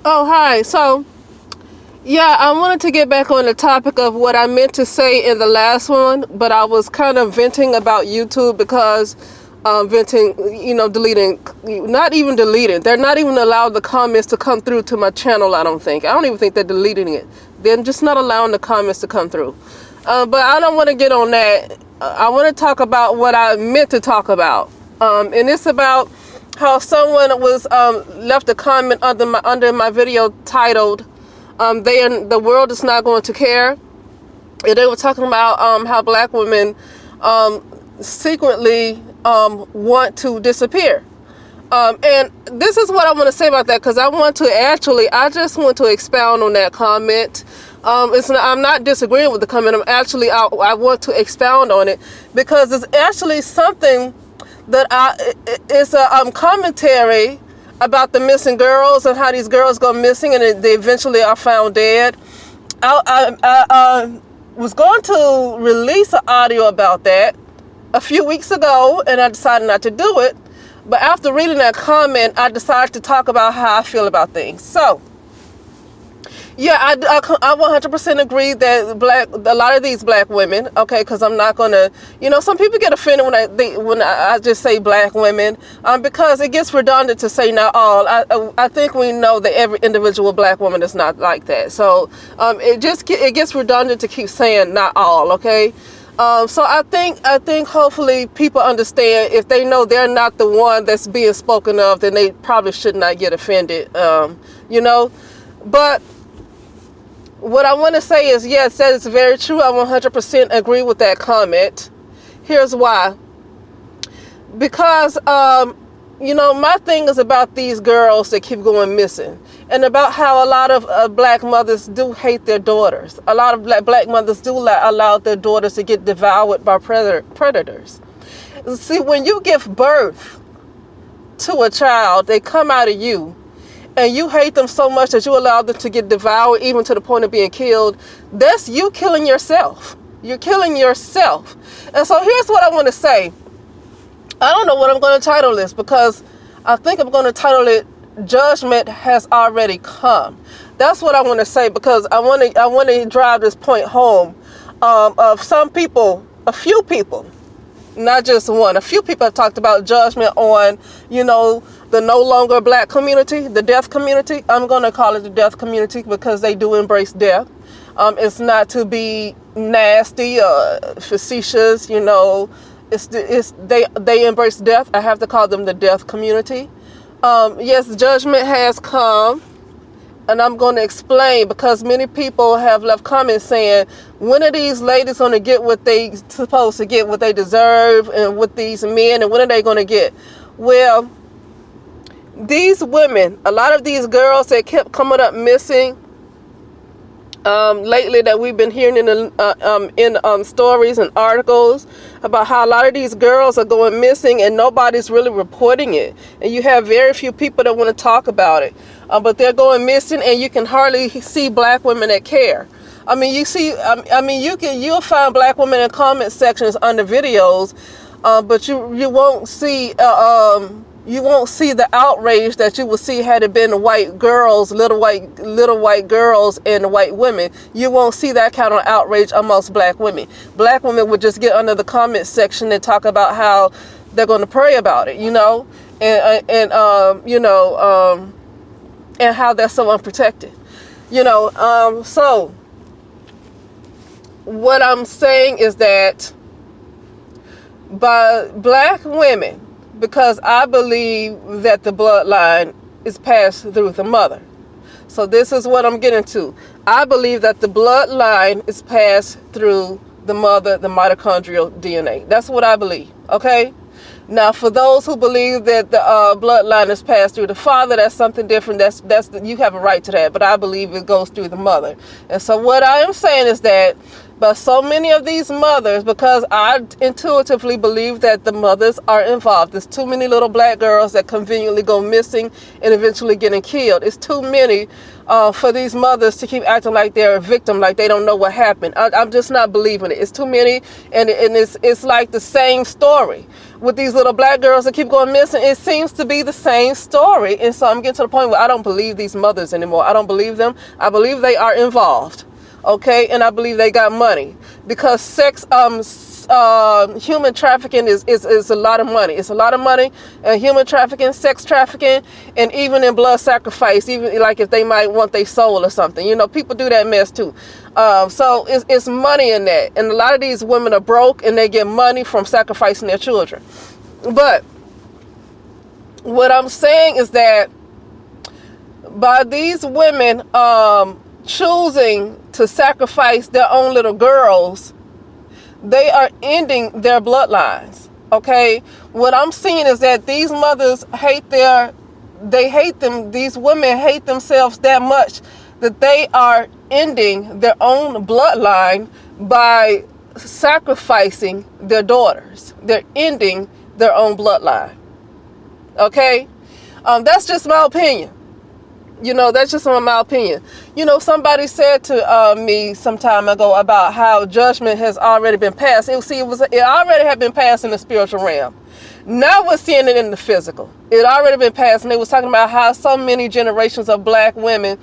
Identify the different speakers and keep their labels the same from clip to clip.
Speaker 1: Oh, hi. So, yeah, I wanted to get back on the topic of what I meant to say in the last one, but I was kind of venting about YouTube because venting, deleting, not even deleting. They're not even allowed the comments to come through to my channel, I don't think. I don't even think they're deleting it. They're just not allowing the comments to come through. But I don't want to get on that. I want to talk about what I meant to talk about. And it's about how someone was left a comment under my video titled the world is not going to care. And they were talking about how black women secretly want to disappear. And this is what I want to say about that, because I just want to expound on that comment. I'm not disagreeing with the comment. I want to expound on it because it's actually something that it's a commentary about the missing girls and how these girls go missing and they eventually are found dead. I was going to release an audio about that a few weeks ago, and I decided not to do it. But after reading that comment, I decided to talk about how I feel about things. So, yeah, I 100% agree that a lot of these black women, okay, because I'm not going to, some people get offended when I just say black women, because it gets redundant to say not all. I think we know that every individual black woman is not like that. So it gets redundant to keep saying not all, okay? So I think hopefully people understand, if they know they're not the one that's being spoken of, then they probably should not get offended, But what I want to say is, yes, that is very true. I 100% agree with that comment. Here's why. Because, my thing is about these girls that keep going missing, and about how a lot of black mothers do hate their daughters. A lot of black mothers do allow their daughters to get devoured by predators. See, when you give birth to a child, they come out of you, and you hate them so much that you allow them to get devoured, even to the point of being killed. That's you killing yourself. You're killing yourself. And so here's what I want to say. I don't know what I'm going to title this, because I think I'm going to title it "Judgment Has Already Come." That's what I want to say, because I want to drive this point home, of some people, a few people, not just one. A few people have talked about judgment on, the no longer black community, the deaf community. I'm going to call it the deaf community because they do embrace death. It's not to be nasty or facetious, they embrace death. I have to call them the deaf community. Yes, judgment has come. And I'm going to explain, because many people have left comments saying, when are these ladies going to get what they supposed to get, what they deserve, and with these men, and when are they going to get? Well, these women, a lot of these girls that kept coming up missing lately, that we've been hearing in stories and articles about how a lot of these girls are going missing and nobody's really reporting it, and you have very few people that want to talk about it, but they're going missing, and you can hardly see black women that care. I mean, you'll find black women in comment sections under videos, but you won't see the outrage that you would see had it been white girls, little white girls and white women. You won't see that kind of outrage amongst black women. Black women would just get under the comment section and talk about how they're going to pray about it, and how they're so unprotected, So what I'm saying is that by black women, because I believe that the bloodline is passed through the mother. So this is what I'm getting to. I believe that the bloodline is passed through the mother, the mitochondrial DNA. That's what I believe, okay? Now, for those who believe that the bloodline is passed through the father, that's something different. You have a right to that, but I believe it goes through the mother. And so what I am saying is that But so many of these mothers, because I intuitively believe that the mothers are involved. There's too many little black girls that conveniently go missing and eventually getting killed. It's too many for these mothers to keep acting like they're a victim, like they don't know what happened. I'm just not believing it. It's too many, and it's like the same story. With these little black girls that keep going missing, it seems to be the same story. And so I'm getting to the point where I don't believe these mothers anymore. I don't believe them. I believe they are involved. Okay, and I believe they got money, because human trafficking is a lot of money. It's a lot of money, human trafficking, sex trafficking, and even in blood sacrifice, even like if they might want their soul or something. You know, people do that mess too. So it's money in that, and a lot of these women are broke and they get money from sacrificing their children. But what I'm saying is that by these women choosing to sacrifice their own little girls, they are ending their bloodlines. Okay, what I'm seeing is that these mothers these women hate themselves that much that they are ending their own bloodline by sacrificing their daughters. They're ending their own bloodline. Okay, that's just my opinion. You know, that's just my opinion. You know, somebody said to me some time ago about how judgment has already been passed. It already had been passed in the spiritual realm. Now we're seeing it in the physical. It already been passed, and they was talking about how so many generations of black women,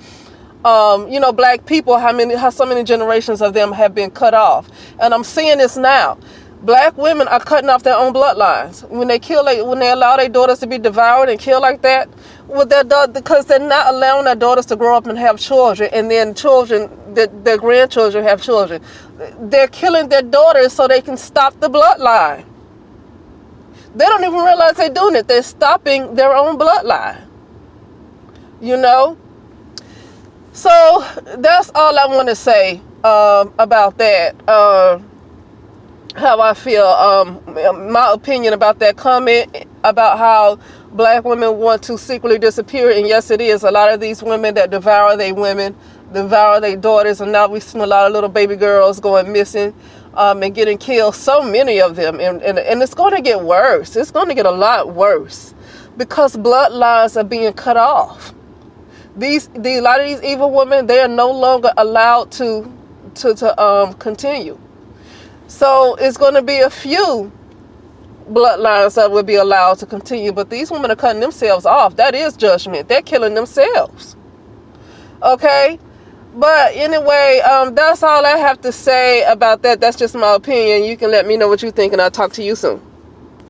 Speaker 1: black people, how so many generations of them have been cut off. And I'm seeing this now. Black women are cutting off their own bloodlines when they allow their daughters to be devoured and killed like that with their because they're not allowing their daughters to grow up and have children, and then their grandchildren have children. They're killing their daughters so they can stop the bloodline. They don't even realize they're doing it. They're stopping their own bloodline. You know. So that's all I want to say about that. How I feel, my opinion about that comment about how black women want to secretly disappear. And yes, it is a lot of these women that devour their daughters, and now we've seen a lot of little baby girls going missing and getting killed, so many of them, and it's going to get worse. It's going to get a lot worse because bloodlines are being cut off. A lot of these evil women, they are no longer allowed to continue. So it's going to be a few bloodlines that will be allowed to continue, but these women are cutting themselves off. That is judgment. They're killing themselves. Okay? But anyway, that's all I have to say about that. That's just my opinion. You can let me know what you think, and I'll talk to you soon.